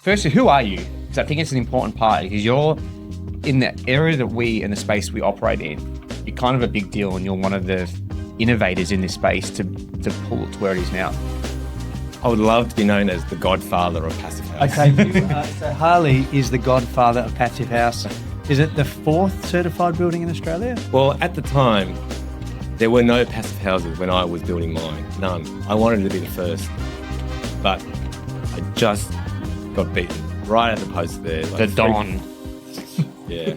Firstly, who are you? Because I think it's an important part, because you're in the area that we, in the space we operate in, you're kind of a big deal, and you're one of the innovators in this space to pull it to where it is now. I would love to be known as the Godfather of Passive House. Okay, so Harley is the Godfather of Passive House. Is it the 4th certified building in Australia? Well, at the time, there were no passive houses when I was building mine. None. I wanted to be the first, but I just got beaten right at the post there. The Don. Yeah.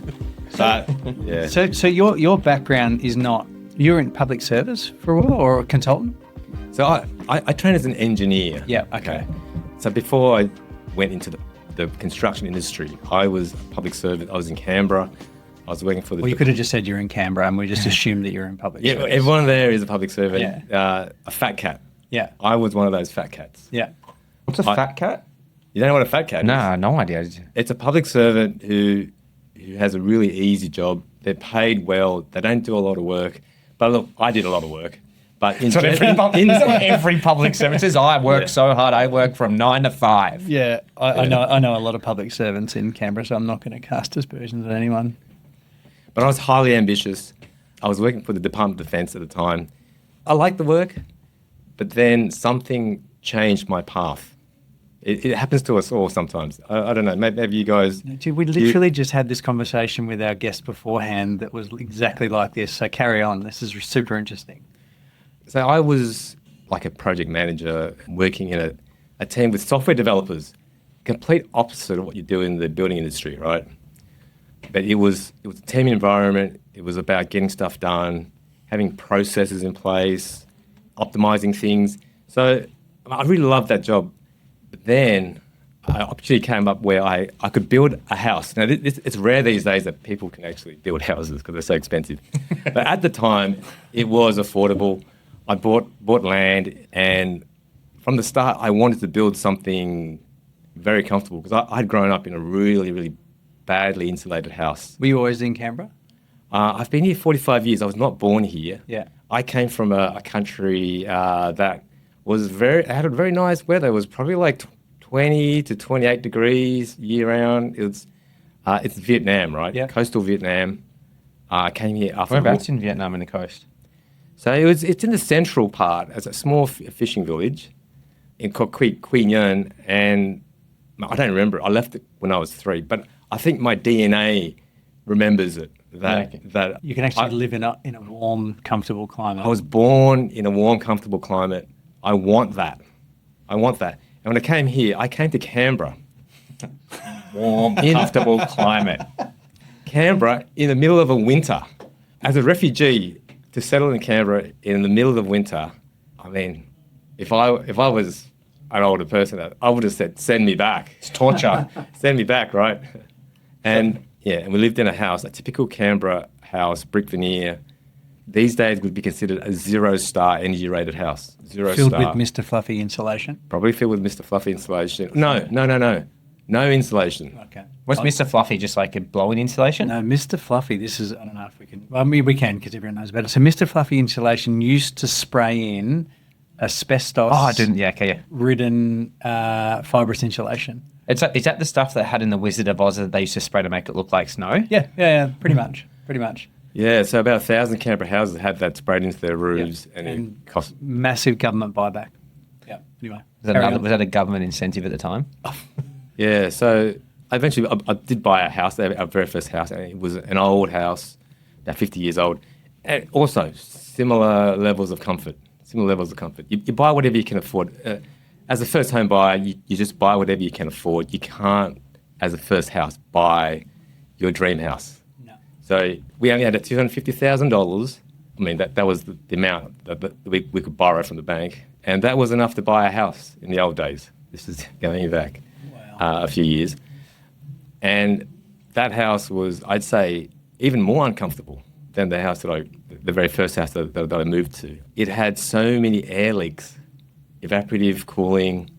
But, yeah. So your background is not, you're in public service for a while, or a consultant? So I trained as an engineer. Yeah. Okay. So before I went into the construction industry, I was a public servant. I was in Canberra. I was working for the... Well, you could have just said you're in Canberra and we just assumed that you're in public service. Yeah, everyone there is a public servant. Yeah. A fat cat. Yeah. I was one of those fat cats. Yeah. What's a fat cat? You don't know what a fat cat is? Nah, no idea. It's a public servant who has a really easy job. They're paid well. They don't do a lot of work. But look, I did a lot of work. But every public service says, I work so hard. I work from 9 to 5. Yeah, I know a lot of public servants in Canberra, so I'm not going to cast aspersions on anyone. But I was highly ambitious. I was working for the Department of Defence at the time. I liked the work, but then something changed my path. It happens to us all sometimes. I don't know, maybe you guys... Dude, we literally just had this conversation with our guest beforehand that was exactly like this, so carry on. This is super interesting. So I was like a project manager working in a team with software developers, complete opposite of what you do in the building industry, right? But it was a team environment. It was about getting stuff done, having processes in place, optimizing things. So I really loved that job. But then an opportunity came up where I could build a house. Now, it's rare these days that people can actually build houses because they're so expensive. But at the time, it was affordable. I bought land, and from the start, I wanted to build something very comfortable because I'd grown up in a really, really badly insulated house. Were you always in Canberra? I've been here 45 years. I was not born here. Yeah. I came from a country that had a very nice weather. It was probably like 20 to 28 degrees year round. It's Vietnam, right? Yeah. Coastal Vietnam. I came here after... Whereabouts in Vietnam on the coast? So it's in the central part. It's a small fishing village called Quy Nhơn, and I don't remember it. I left it when I was 3, but I think my DNA remembers it. That you can actually live in a warm, comfortable climate. I was born in a warm, comfortable climate. I want that. And when I came here, I came to Canberra. Warm, comfortable climate. Canberra in the middle of a winter. As a refugee, to settle in Canberra in the middle of winter, I mean, if I was an older person, I would have said, send me back. It's torture. Send me back, right? And we lived in a house, a typical Canberra house, brick veneer. These days would be considered a 0-star energy rated house. Filled with Mr. Fluffy insulation? Probably filled with Mr. Fluffy insulation. No. No insulation. Okay. Was Mr. Fluffy just like a blowing insulation? No, Mr. Fluffy, this is, I don't know if we can, well, I mean, we can because everyone knows about it. So Mr. Fluffy insulation used to spray in asbestos ridden fibrous insulation. Is that the stuff that had in the Wizard of Oz that they used to spray to make it look like snow? Yeah, pretty much. Yeah, so about 1,000 Canberra houses had that sprayed into their roofs, and it cost... Massive government buyback. Yeah, anyway. Was that a government incentive at the time? Yeah, so eventually I did buy a house, our very first house, and it was an old house, about 50 years old. And also, similar levels of comfort. You buy whatever you can afford. As a first home buyer, you just buy whatever you can afford. You can't, as a first house, buy your dream house. No. So we only had $250,000. I mean, that was the amount that we could borrow from the bank. And that was enough to buy a house in the old days. This is going back a few years. And that house was, I'd say, even more uncomfortable than the house the very first house that I moved to. It had so many air leaks, evaporative cooling,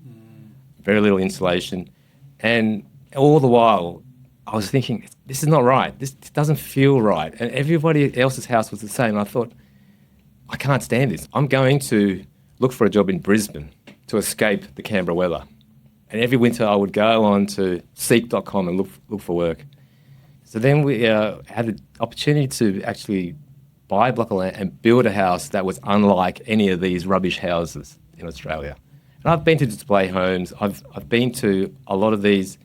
very little insulation. And all the while, I was thinking, this is not right. This doesn't feel right. And everybody else's house was the same. And I thought, I can't stand this. I'm going to look for a job in Brisbane to escape the Canberra weather. And every winter I would go on to seek.com and look for work. So then we had the opportunity to actually buy a block of land and build a house that was unlike any of these rubbish houses in Australia. And I've been to display homes. I've been to a lot of these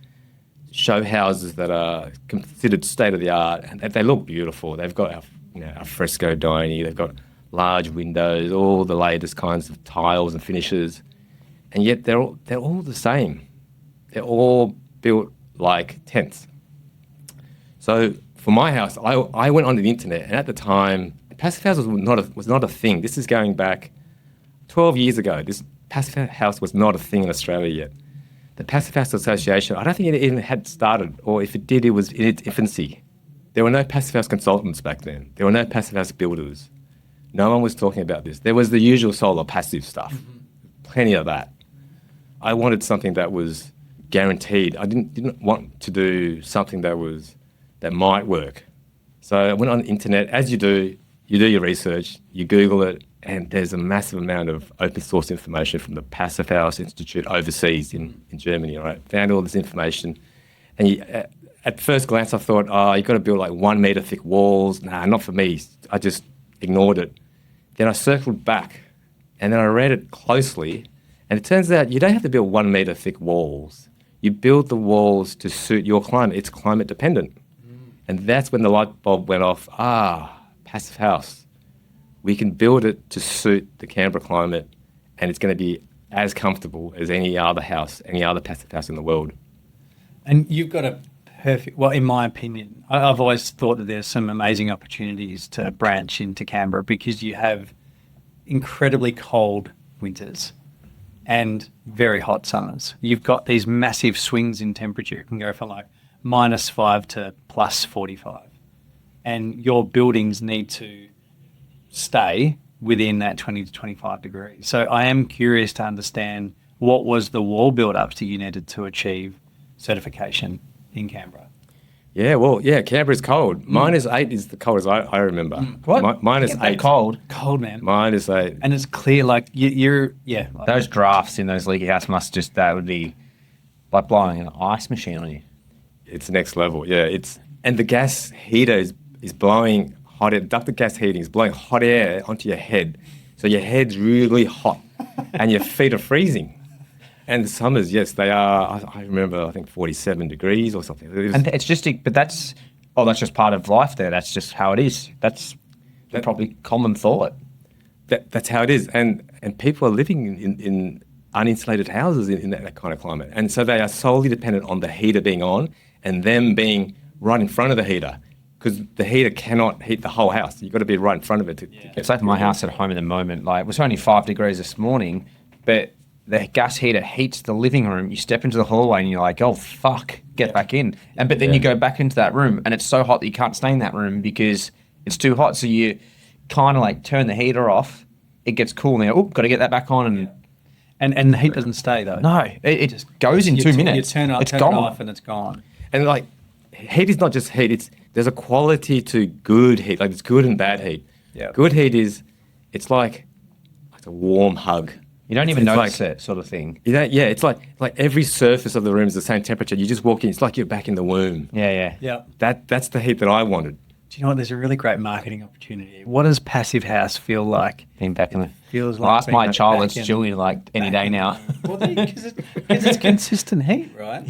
show houses that are considered state of the art, and they look beautiful. They've got a fresco dining. They've got large windows, all the latest kinds of tiles and finishes, and yet they're all the same. They're all built like tents. So for my house, I went onto the internet, and at the time, passive houses was not a thing. This is going back 12 years ago. This passive house was not a thing in Australia yet. The Passive House Association, I don't think it even had started, or if it did, it was in its infancy. There were no passive house consultants back then. There were no passive house builders. No one was talking about this. There was the usual solar passive stuff, plenty of that. I wanted something that was guaranteed. I didn't want to do something that might work. So I went on the internet. As you do your research, you Google it, and there's a massive amount of open source information from the Passive House Institute overseas in Germany. Right? Found all this information, and at first glance I thought, you've got to build like 1 metre thick walls. Nah, not for me. I just ignored it. Then I circled back, and then I read it closely, and it turns out you don't have to build 1 metre thick walls. You build the walls to suit your climate. It's climate dependent. And that's when the light bulb went off. Passive house. We can build it to suit the Canberra climate, and it's going to be as comfortable as any other passive house in the world. And you've got a perfect, well, in my opinion, I've always thought that there's some amazing opportunities to branch into Canberra because you have incredibly cold winters and very hot summers. You've got these massive swings in temperature. It can go from like -5 to +45. And your buildings need to stay within that 20 to 25 degrees. So I am curious to understand what was the wall build-ups that you needed to achieve certification in Canberra. Yeah, Canberra's cold. -8 is the coldest I remember. What? -8. Cold, man. -8. And it's clear, like, you're. Those drafts in those Logikhaus that would be like blowing an ice machine on you. It's next level, yeah. And the gas heater is blowing hot air. Ducted gas heating is blowing hot air onto your head. So your head's really hot and your feet are freezing. And the summers, yes, they are, I remember, I think 47 degrees or something. And it's just, but that's just part of life there. That's just how it is. That's probably common thought. That's how it is. And people are living in uninsulated houses in that kind of climate. And so they are solely dependent on the heater being on and them being right in front of the heater, because the heater cannot heat the whole house. You've got to be right in front of it. It's like my house at home at the moment. Like, it was only 5 degrees this morning, but the gas heater heats the living room. You step into the hallway and you're like, oh, fuck, get back in. But then you go back into that room and it's so hot that you can't stay in that room because it's too hot. So you kind of like turn the heater off. It gets cool now. Oh, got to get that back on. And the heat doesn't stay though. No, it just goes in 2 minutes. You turn it off and it's gone. And like, heat is not just heat. There's a quality to good heat. Like, there's good and bad heat. Yeah. Good heat it's like a warm hug. You don't even notice it, sort of thing. You don't, yeah, it's like every surface of the room is the same temperature. You just walk in, it's like you're back in the womb. Yeah. That's the heat that I wanted. Do you know what? There's a really great marketing opportunity. What does Passive House feel like? Being back in the... Feels like I'll ask my child, it's Julian, like any day now. Well, because it's consistent heat, right?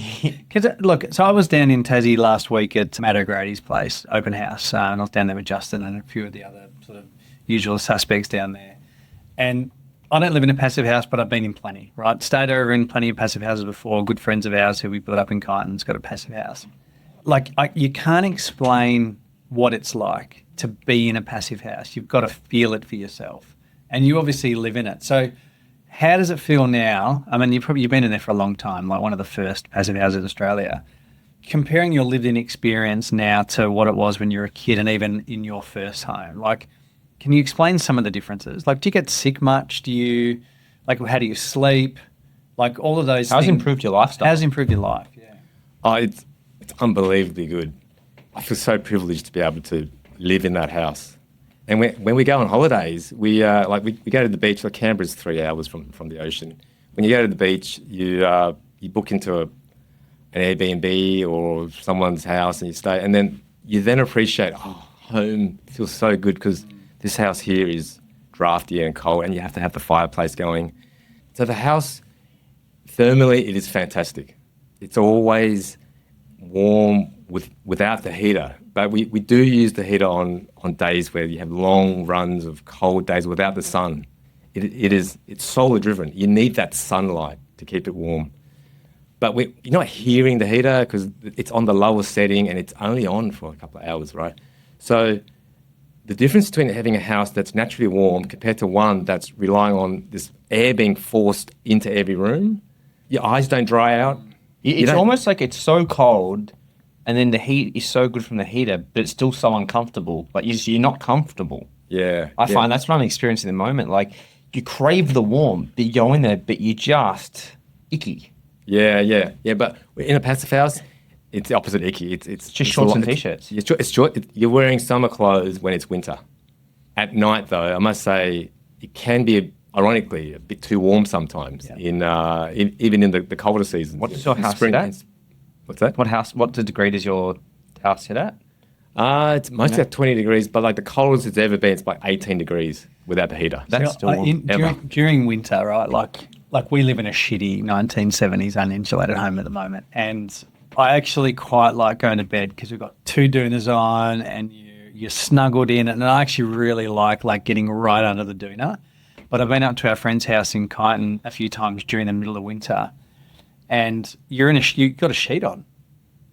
Look, so I was down in Tassie last week at Matt O'Grady's place, open house, and I was down there with Justin and a few of the other sort of usual suspects down there. And I don't live in a passive house, but I've been in plenty, right? Stayed over in plenty of passive houses before. Good friends of ours who we built up in Kyneton's got a passive house. Like, you can't explain what it's like to be in a passive house. You've got to feel it for yourself. And you obviously live in it. So how does it feel now? I mean, you've been in there for a long time, like one of the first passive houses in Australia. Comparing your lived-in experience now to what it was when you were a kid and even in your first home, like, can you explain some of the differences? Like, do you get sick much? How do you sleep? Like, all of those How's things. improved your lifestyle? How's improved your life? Yeah. Oh, it's unbelievably good. I feel so privileged to be able to live in that house. And when we go on holidays, we go to the beach. Like, Canberra's 3 hours from the ocean. When you go to the beach, you you book into an Airbnb or someone's house and you stay, and then you then appreciate, home feels so good because this house here is drafty and cold and you have to have the fireplace going. So the house, thermally, it is fantastic. It's always warm without the heater. But we do use the heater on days where you have long runs of cold days without the sun. It's solar driven. You need that sunlight to keep it warm. But you're not hearing the heater because it's on the lowest setting and it's only on for a couple of hours, right? So the difference between having a house that's naturally warm compared to one that's relying on this air being forced into every room, your eyes don't dry out. It's almost like it's so cold and then the heat is so good from the heater, but it's still so uncomfortable. Like you're not comfortable. Yeah. I find that's what I'm experiencing at the moment. Like you crave the warmth, but you go in there, but you just icky. Yeah. But in a passive house, it's the opposite icky. It's just shorts and t-shirts. It's short. You're wearing summer clothes when it's winter. At night, though, I must say, it can be, ironically, a bit too warm sometimes. Yeah. Even in the colder seasons. What does your house sit at? What's that? What degree does your house sit at? It's mostly at 20 degrees, but like the coldest it's ever been, it's like 18 degrees without the heater. That's still warm. During winter, right? Like we live in a shitty 1970s uninsulated home at the moment, and I actually quite like going to bed because we've got 2 doonas on and you're snuggled in, and I actually really like getting right under the doona. But I've been up to our friend's house in Kyneton a few times during the middle of winter, and you've got a sheet on,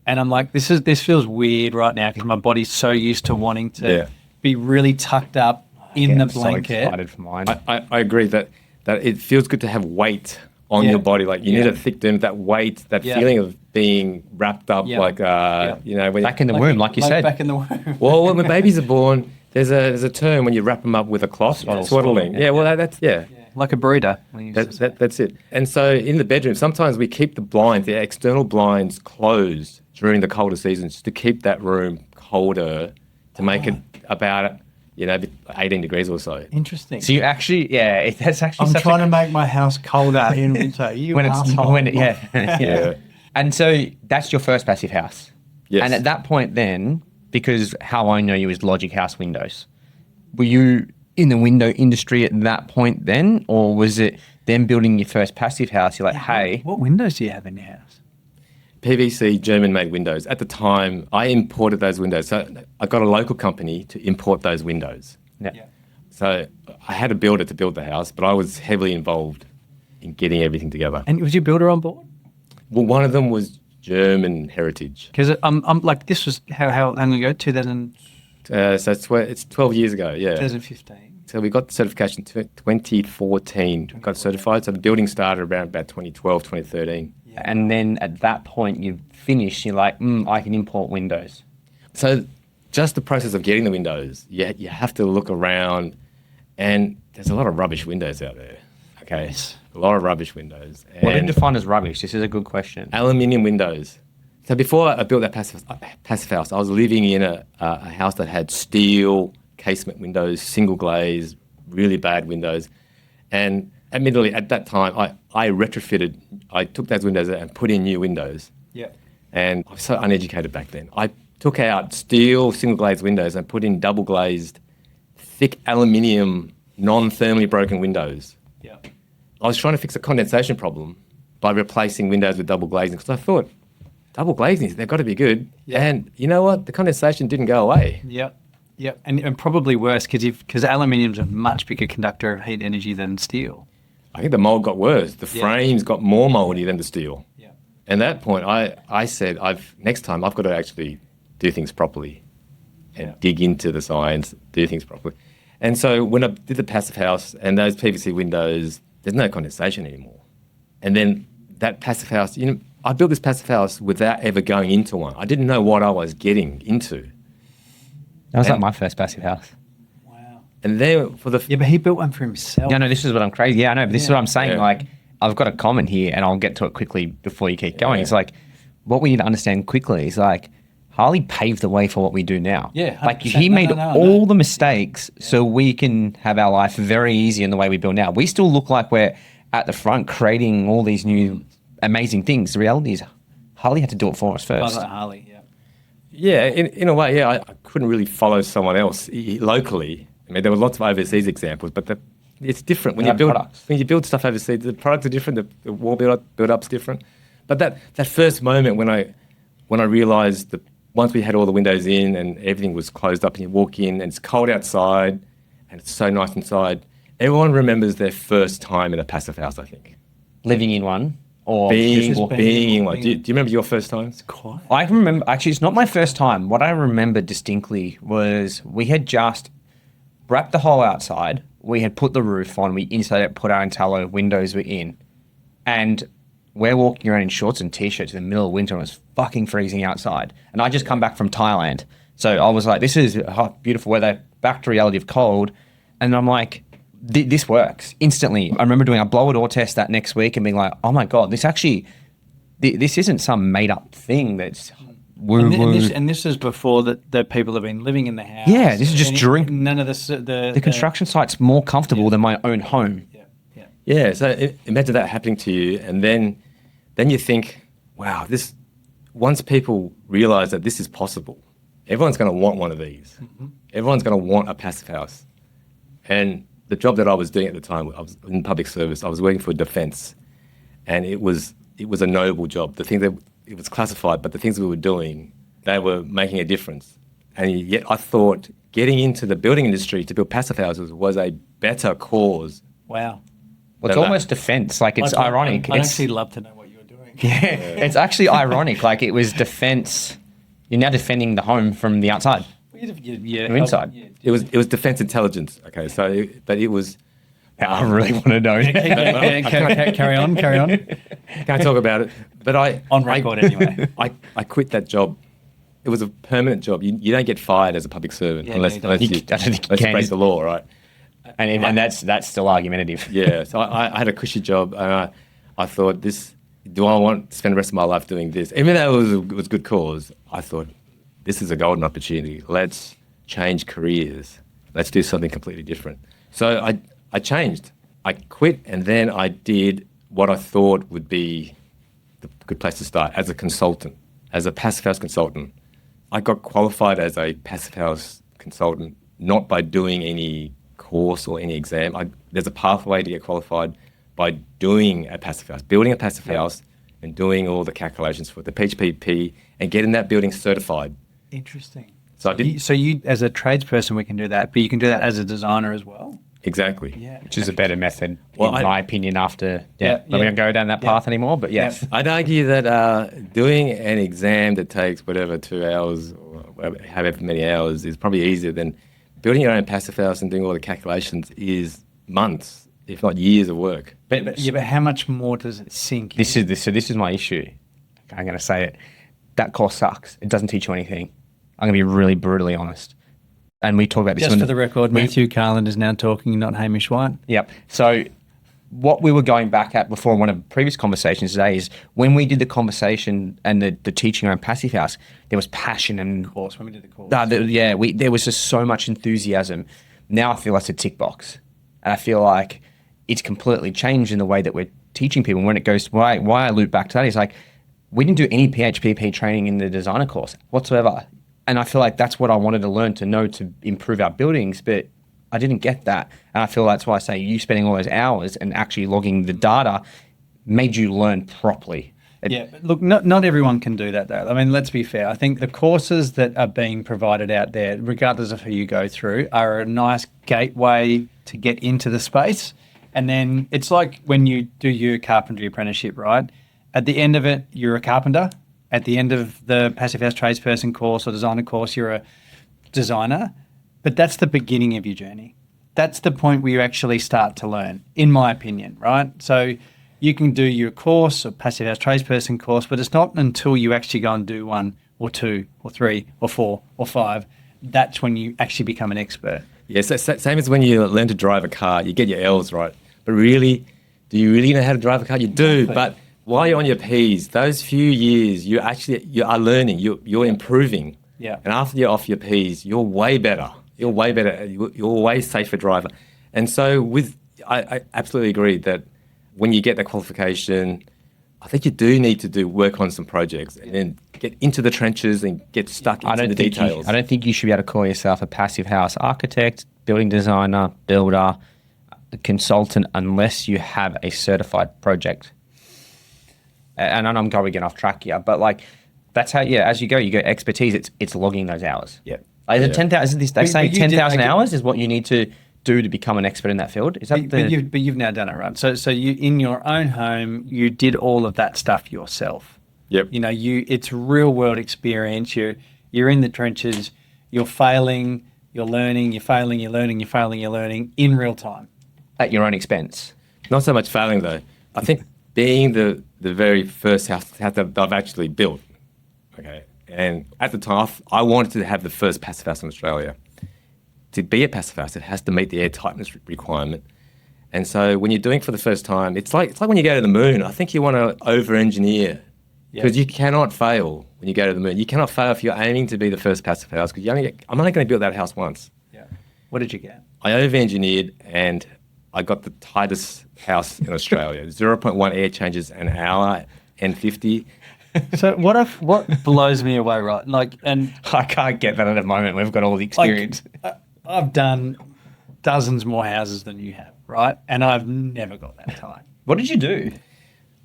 and I'm like, this feels weird right now because my body's so used to wanting to be really tucked up in the blanket. I'm so excited for mine. I agree that it feels good to have weight on your body. Like you need a thick doom, that weight, that feeling of being wrapped up, when back in the womb, like you said. Back in the womb. Well, when babies are born, there's a term when you wrap them up with a cloth, swaddling. That's like a breeder. That's it. And so in the bedroom, sometimes we keep the blinds, the external blinds, closed during the colder seasons to keep that room colder, to make it about 18 degrees or so. Interesting. So you actually, that's actually. I'm trying to make my house colder in winter. Yeah. And so that's your first passive house. Yes. And at that point, then, because how I know you is Logikhaus windows, were you in the window industry at that point then, or was it them building your first passive house? You're like, hey, what windows do you have in your house? PVC German-made windows. At the time, I imported those windows. So I got a local company to import those windows. Yeah. So I had a builder to build the house, but I was heavily involved in getting everything together. And was your builder on board? Well, one of them was German heritage. Because I'm like, this was how long ago? 2000. So it's 12 years ago. Yeah. 2015. So we got the certification in 2014. Got certified. So the building started around about 2012, 2013. Yeah. And then at that point, you finished. You're like, I can import windows. So just the process of getting the windows, you have to look around, and there's a lot of rubbish windows out there. Okay, Yes. A lot of rubbish windows. What do you define as rubbish? This is a good question. Aluminium windows. So before I built that passive house, I was living in a house that had steel casement windows, single glaze, really bad windows. And admittedly, at that time, I retrofitted. I took those windows and put in new windows. Yeah. And I was so uneducated back then. I took out steel single glazed windows and put in double glazed, thick aluminium, non-thermally broken windows. Yeah. I was trying to fix a condensation problem by replacing windows with double glazing because I thought, double glazing, they've got to be good. Yeah. And you know what? The condensation didn't go away. Yep. Yep. And probably worse because aluminium's a much bigger conductor of heat energy than steel. I think the mold got worse. The frames got more moldy than the steel. Yeah. And at that point, I said, next time I've got to actually do things properly and dig into the science, do things properly. And so when I did the passive house and those PVC windows, there's no condensation anymore. And then that passive house, I built this passive house without ever going into one. I didn't know what I was getting into. That was like my first passive house. Wow. And then but he built one for himself. No, this is what I'm crazy. Yeah, I know, but this is what I'm saying. Yeah. Like, I've got a comment here, and I'll get to it quickly before you keep going. It's like, what we need to understand quickly is like, Harley paved the way for what we do now. Yeah, like 100%. he made all the mistakes so we can have our life very easy in the way we build now. We still look like we're at the front creating all these new amazing things. The reality is Harley had to do it for us first. Harley, yeah. Yeah, in a way, yeah, I couldn't really follow someone else locally. I mean, there were lots of overseas examples, but it's different when you build stuff overseas. The products are different. The wall build-up's different. But that first moment when I realised that once we had all the windows in and everything was closed up, and you walk in and it's cold outside and it's so nice inside, everyone remembers their first time in a passive house. I think Living in one. Or being in one. Do you remember your first time? I remember, actually, it's not my first time. What I remember distinctly was we had just wrapped the hole outside. We had put the roof on. We insulated it, put our Intello, windows were in. And we're walking around in shorts and T-shirts in the middle of winter and it was fucking freezing outside. And I just come back from Thailand. So I was like, this is beautiful weather, back to reality of cold. And I'm like, this works instantly. I remember doing a blower door test that next week and being like, oh my God, this isn't some made up thing that's and this is before the people have been living in the house. Yeah, this is just during none of the construction site's more comfortable than my own home. Yeah. So imagine that happening to you, and then you think, wow, once people realise that this is possible, everyone's going to want one of these. Mm-hmm. Everyone's going to want a passive house. And the job that I was doing at the time, I was in public service. I was working for defence, and it was a noble job. The thing that it was classified, but the things we were doing, they were making a difference. And yet, I thought getting into the building industry to build passive houses was a better cause. Wow. Well, it's almost defence. Like, it's ironic. I'd actually love to know what you were doing. Yeah, it's actually ironic. Like, it was defence. You're now defending the home from the outside. From inside. It was defence intelligence. Okay, so but it was. I really want to know. Carry on. Can't talk about it. But on record anyway. I quit that job. It was a permanent job. You don't get fired as a public servant unless you break the law, right? And that's still argumentative. Yeah. So I had a cushy job, and I thought, do I want to spend the rest of my life doing this? Even though it was a good cause, I thought, this is a golden opportunity. Let's change careers. Let's do something completely different. So I changed. I quit, and then I did what I thought would be the good place to start as a consultant, as a passive house consultant. I got qualified as a passive house consultant, not by doing any course or any exam. There's a pathway to get qualified by doing a passive house, building a passive house and doing all the calculations for the PHPP and getting that building certified. Interesting. So you, as a tradesperson, we can do that, but you can do that as a designer as well. Exactly. Yeah. Which is a better method, in my opinion, after... We don't go down that path anymore, but yes. Yeah. I'd argue that doing an exam that takes 2 hours or however many hours is probably easier than building your own passive house and doing all the calculations is months, if not years of work. But how much more does it sink? This is my issue. I'm going to say it. That course sucks. It doesn't teach you anything. I'm going to be really brutally honest. And we talk about this. Just for the record, Matthew Carlin is now talking, not Hamish White. Yep. So what we were going back at before one of the previous conversations today is when we did the conversation and the teaching around passive house, there was passion and... course, when we did the course. There was just so much enthusiasm. Now I feel that's a tick box. And I feel like it's completely changed in the way that we're teaching people. When it goes to why I loop back to that is like, we didn't do any PHPP training in the designer course whatsoever. And I feel like that's what I wanted to learn to know to improve our buildings, but I didn't get that. And I feel that's why I say you spending all those hours and actually logging the data made you learn properly. But look, not everyone can do that though. I mean, let's be fair. I think the courses that are being provided out there, regardless of who you go through, are a nice gateway to get into the space. And then it's like when you do your carpentry apprenticeship, right? At the end of it, you're a carpenter. At the end of the passive house tradesperson course or designer course, you're a designer. But that's the beginning of your journey. That's the point where you actually start to learn, in my opinion, right? So you can do your course or passive house tradesperson course, but it's not until you actually go and do 1 or 2 or 3 or 4 or 5, that's when you actually become an expert. Yes, same as when you learn to drive a car, you get your L's right. But really, do you really know how to drive a car? You do, but while you're on your P's, those few years, you are learning, you're improving. Yeah. And after you're off your P's, you're way better. You're way better. You're a way safer driver. And so I absolutely agree that when you get that qualification, I think you do need to do work on some projects and then get into the trenches and get stuck into the details. I don't think you should be able to call yourself a passive house architect, building designer, builder, consultant, unless you have a certified project. And I'm probably getting off track here, but like that's how, as you go expertise. It's logging those hours. Yeah. Like, is it 10,000? They say 10,000 hours is what you need to do to become an expert in that field. Is that but you've now done it, right? So you, in your own home, you did all of that stuff yourself. Yep. You know, it's real world experience. You're in the trenches. You're failing. You're learning. You're failing. You're learning. You're failing. You're learning in real time. At your own expense. Not so much failing though. I think being the very first house that I've actually built. Okay. And at the time, I wanted to have the first passive house in Australia. To be a passive house, it has to meet the airtightness requirement. And so when you're doing it for the first time, it's like when you go to the moon. I think you want to over-engineer because you cannot fail when you go to the moon. You cannot fail if you're aiming to be the first passive house because I'm only going to build that house once. Yeah. What did you get? I over-engineered and I got the tightest house in Australia. 0.1 air changes an hour and 50. So what blows me away, right? Like, and I can't get that at the moment. We've got all the experience. I've done dozens more houses than you have, right? And I've never got that tight. What did you do?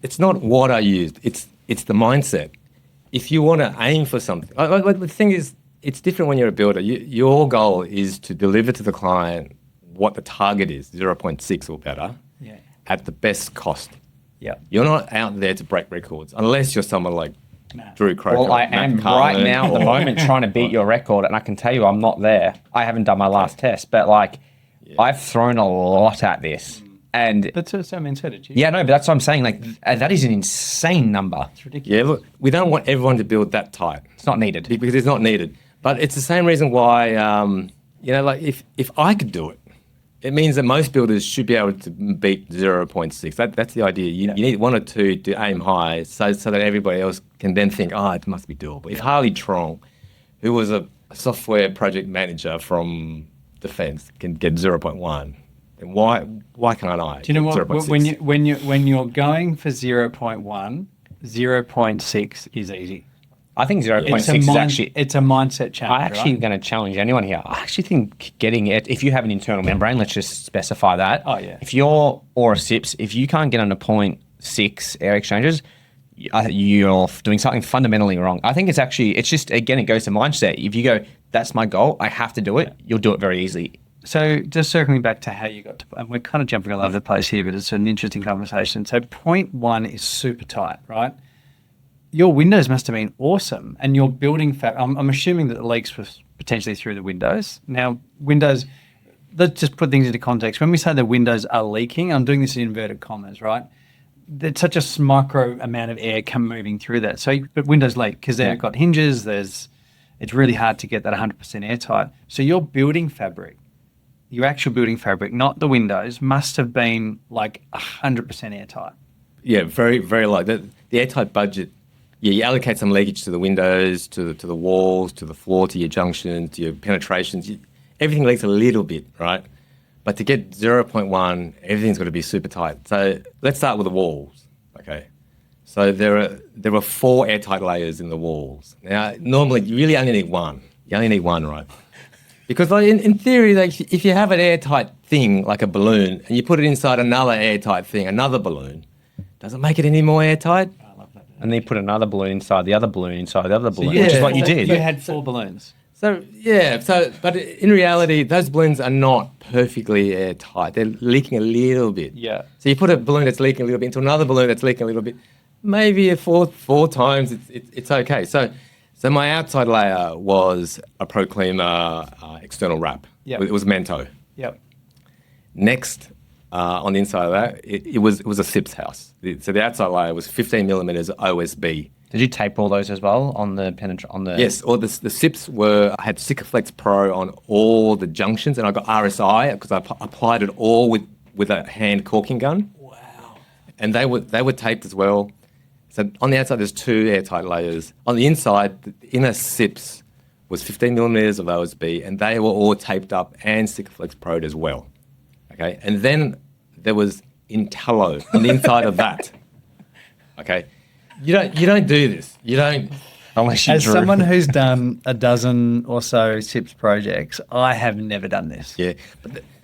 It's not what I used. It's the mindset. If you want to aim for something, the thing is, it's different when you're a builder. Your goal is to deliver to the client what the target is, 0.6 or better, at the best cost. Yeah. You're not out there to break records unless you're someone like Drew Croker. Well, I am right now at the moment trying to beat your record, and I can tell you I'm not there. I haven't done my last test, but I've thrown a lot at this. And but so means so did you. Yeah, no, but that's what I'm saying. Like that is an insane number. It's ridiculous. Yeah, look, we don't want everyone to build that tight. It's not needed. Because it's not needed. But it's the same reason why, like if I could do it, it means that most builders should be able to beat 0.6. That's the idea. You need one or two to aim high so that everybody else can then think, it must be doable. If Harley Truong, who was a software project manager from Defence, can get 0.1, then why can't I? Do you know what? 0.6? When you're going for 0.1, 0.6 is easy. I think 0.6 is actually... It's a mindset challenge. I'm actually going to challenge anyone here. I actually think getting it... If you have an internal membrane, let's just specify that. Oh, yeah. If you're... Or a SIPS, if you can't get under 0.6 air exchanges, you're doing something fundamentally wrong. I think it's actually... It's just, again, it goes to mindset. If you go, that's my goal, I have to do it, you'll do it very easily. So just circling back to how you got to... And we're kind of jumping all over the place here, but it's an interesting conversation. So 0.1 is super tight, right? Your windows must have been awesome, and your building I'm assuming that the leaks was potentially through the windows. Now, windows, let's just put things into context. When we say the windows are leaking, I'm doing this in inverted commas, right? There's such a micro amount of air moving through that. So, but windows leak because they've got hinges. It's really hard to get that 100% airtight. So your building fabric, your actual building fabric, not the windows, must have been like 100% airtight. Yeah, very, very light. The airtight budget. Yeah, you allocate some leakage to the windows, to the walls, to the floor, to your junctions, to your penetrations. Everything leaks a little bit, right? But to get 0.1, everything's got to be super tight. So let's start with the walls, okay? So there were 4 airtight layers in the walls. Now, normally you really only need one. You only need one, right? Because in theory, if you have an airtight thing like a balloon and you put it inside another airtight thing, another balloon, does it make it any more airtight? And then you put another balloon inside the other balloon inside the other balloon, which is what you did. You had 4 balloons. So, but in reality, those balloons are not perfectly airtight. They're leaking a little bit. Yeah. So you put a balloon that's leaking a little bit into another balloon that's leaking a little bit. Maybe four times, it's okay. So my outside layer was a Procleaner external wrap. Yep. It was Mento. Yep. Next, on the inside of that, it was a SIPS house. So the outside layer was 15 millimeters OSB. Did you tape all those as well on the Yes, or the SIPs I had Sikaflex Pro on all the junctions, and I got RSI because I applied it all with a hand caulking gun. Wow. And they were taped as well. So on the outside, there's 2 airtight layers. On the inside, the inner SIPs was 15 millimeters of OSB, and they were all taped up and Sikaflex Pro'd as well. Okay, and then there was Intello on the inside of that. Okay, you don't do this. You don't unless you As drew. someone who's done a dozen or so SIPS projects, I have never done this. Yeah,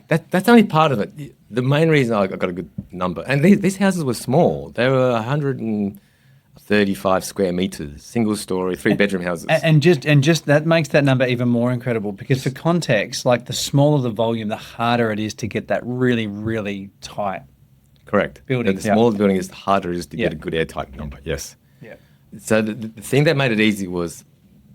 but that's only part of it. The main reason I got a good number, and these houses were small. They were 135 square meters, single story, 3-bedroom houses. And just that makes that number even more incredible, because for context, like the smaller the volume, the harder it is to get that really, really tight. Correct. Building. The smaller the building is, the harder it is to get a good airtight number. Yes. Yeah. So the thing that made it easy was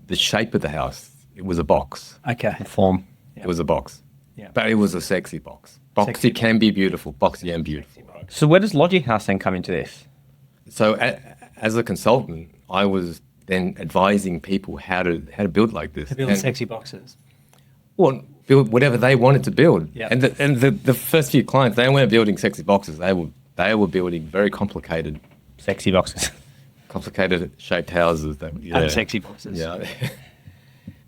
the shape of the house. It was a box. Okay. The form. It was a box. Yeah. But it was a sexy box. Boxy Sexy can be beautiful. Boxy and beautiful. So where does Logikhaus then come into this? So as a consultant, I was then advising people how to build like this. To build sexy boxes. Well, build whatever they wanted to build. Yeah. And the first few clients, they weren't building sexy boxes. They were building very complicated Sexy boxes. shaped houses. Unsexy boxes. Yeah.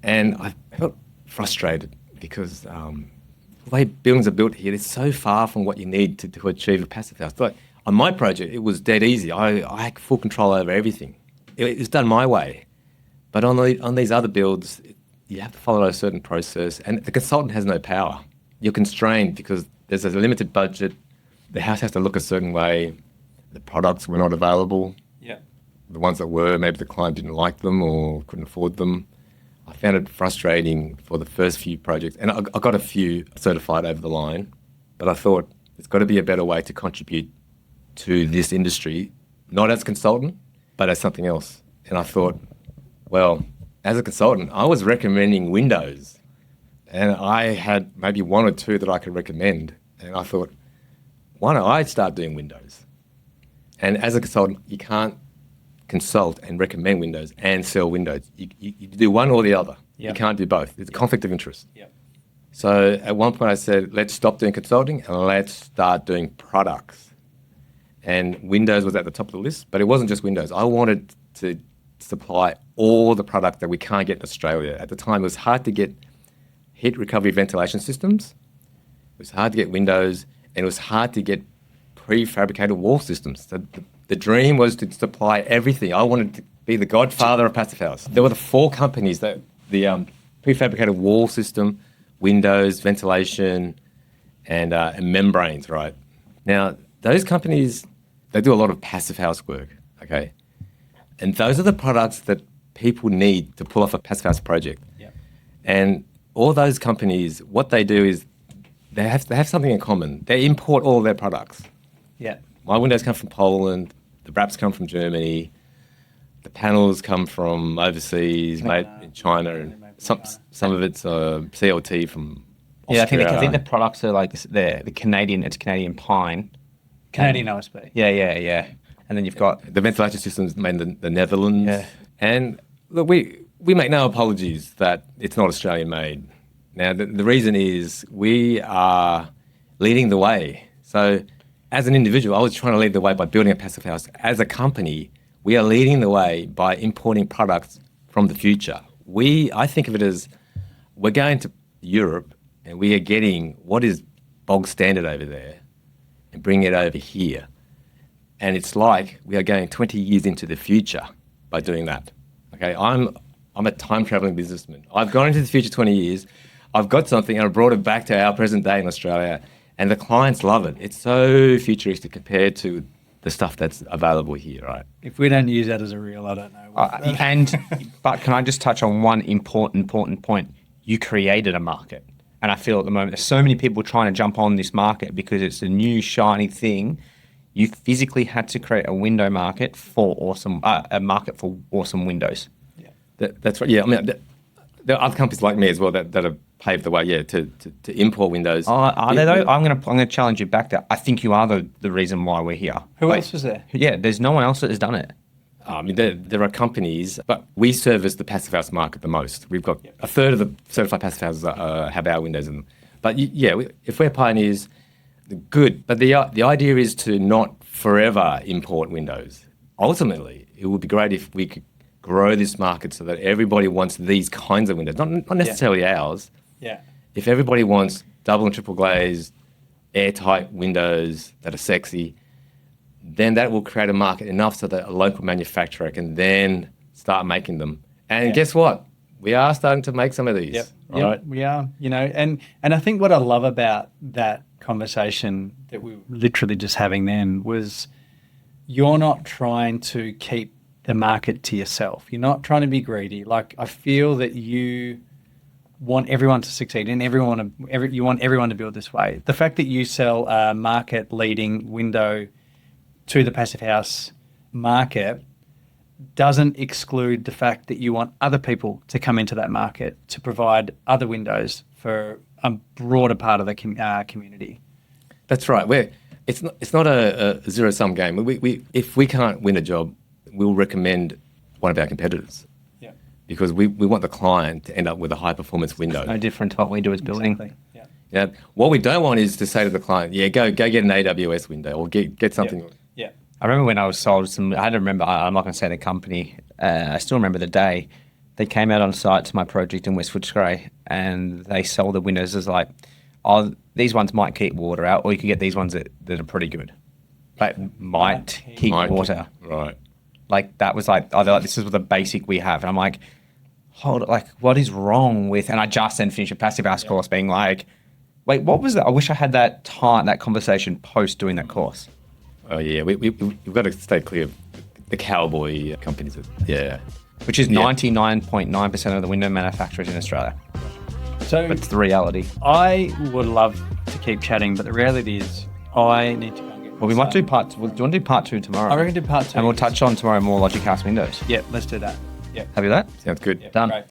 And I felt frustrated because the way buildings are built here, it's so far from what you need to achieve a passive house. Like on my project, it was dead easy. I had full control over everything. It was done my way. But on these other builds, you have to follow a certain process, and the consultant has no power. You're constrained because there's a limited budget. The house has to look a certain way. The products were not available. Yeah. The ones that were, maybe the client didn't like them or couldn't afford them. I found it frustrating for the first few projects, and I got a few certified over the line, but I thought there's got to be a better way to contribute to this industry, not as a consultant, but as something else. And I thought, well, as a consultant, I was recommending windows, and I had maybe one or two that I could recommend, and I thought, why don't I start doing windows? And as a consultant, you can't consult and recommend windows and sell windows. You do one or the other. Yep. You can't do both. It's a conflict of interest. Yep. So at one point I said, let's stop doing consulting and let's start doing products. And Windows was at the top of the list, but it wasn't just Windows. I wanted to supply all the product that we can't get in Australia. At the time, it was hard to get heat recovery ventilation systems. It was hard to get windows, and it was hard to get prefabricated wall systems. So the dream was to supply everything. I wanted to be the Godfather of passive house. There were the 4 companies that the prefabricated wall system, windows, ventilation, and membranes. Right now, those companies, they do a lot of passive house work. Okay, and those are the products that people need to pull off a passive house project. Yeah. And all those companies, what they do is they have something in common. They import all their products. Yeah. My windows come from Poland, the wraps come from Germany, the panels come from overseas, made in China, and some of it's CLT from Austria. Yeah, I think the products are like the Canadian. It's Canadian pine. Canadian OSB. Yeah. And then you've got the ventilation systems made in the Netherlands. Yeah. And look, we make no apologies that it's not Australian made. Now the reason is we are leading the way. So as an individual, I was trying to lead the way by building a passive house. As a company, we are leading the way by importing products from the future. I think of it as we're going to Europe and we are getting what is bog standard over there and bringing it over here. And it's like we are going 20 years into the future by doing that. Okay, I'm a time-traveling businessman. I've gone into the future 20 years. I've got something and I brought it back to our present day in Australia. And the clients love it. It's so futuristic compared to the stuff that's available here, right? If we don't use that as a reel, I don't know. But can I just touch on one important point? You created a market. And I feel at the moment there's so many people trying to jump on this market because it's a new shiny thing. You physically had to create a window market for a market for awesome windows. Yeah. That's right. Yeah, I mean, there are other companies like me as well that have paved the way, to import windows. Are there though? I'm gonna challenge you back there. I think you are the reason why we're here. Who else was there? Yeah, there's no one else that has done it. I mean, there are companies, but we service the passive house market the most. We've got a third of the certified passive houses have our windows in them. But if we're pioneers, good. But the idea is to not forever import windows. Ultimately, it would be great if we could grow this market so that everybody wants these kinds of windows, not necessarily ours. Yeah. If everybody wants double and triple glazed, airtight windows that are sexy, then that will create a market enough so that a local manufacturer can then start making them. And guess what? We are starting to make some of these. Yep. Right? We are, and I think what I love about that conversation that we were literally just having then was you're not trying to keep the market to yourself. You're not trying to be greedy. Like, I feel that you want everyone to succeed and you want everyone to build this way. The fact that you sell a market leading window to the passive house market doesn't exclude the fact that you want other people to come into that market to provide other windows for a broader part of the community. That's right. It's not a zero-sum game. If we can't win a job, we'll recommend one of our competitors. Yeah. Because we want the client to end up with a high-performance window. No different to what we do as building. Exactly. Yeah. Yeah. What we don't want is to say to the client, go get an AWS window or get something. Yeah. I remember when I was sold some, I had to remember, I'm not going to say the company, I still remember the day. They came out on site to my project in West Footscray and they sold the windows as like, oh, these ones might keep water out, or you could get these ones that are pretty good. But might keep water. Right. Like, that was like, oh, they're like, this is the basic we have. And I'm like, hold it, like, what is wrong with, and I just then finished a passive house course being like, wait, what was that? I wish I had that conversation post doing that course. Oh, yeah. We've got to stay clear of the cowboy companies. Which is 99.9% of the window manufacturers in Australia. So But it's the reality. I would love to keep chatting, but the reality is I need to go and get Well, we might do part two. Do you want to do part two tomorrow? I reckon do part two. And we'll touch on tomorrow more Logikhaus windows. Yeah, let's do that. Yeah. Happy with that? Sounds good. Yeah, Done. Great.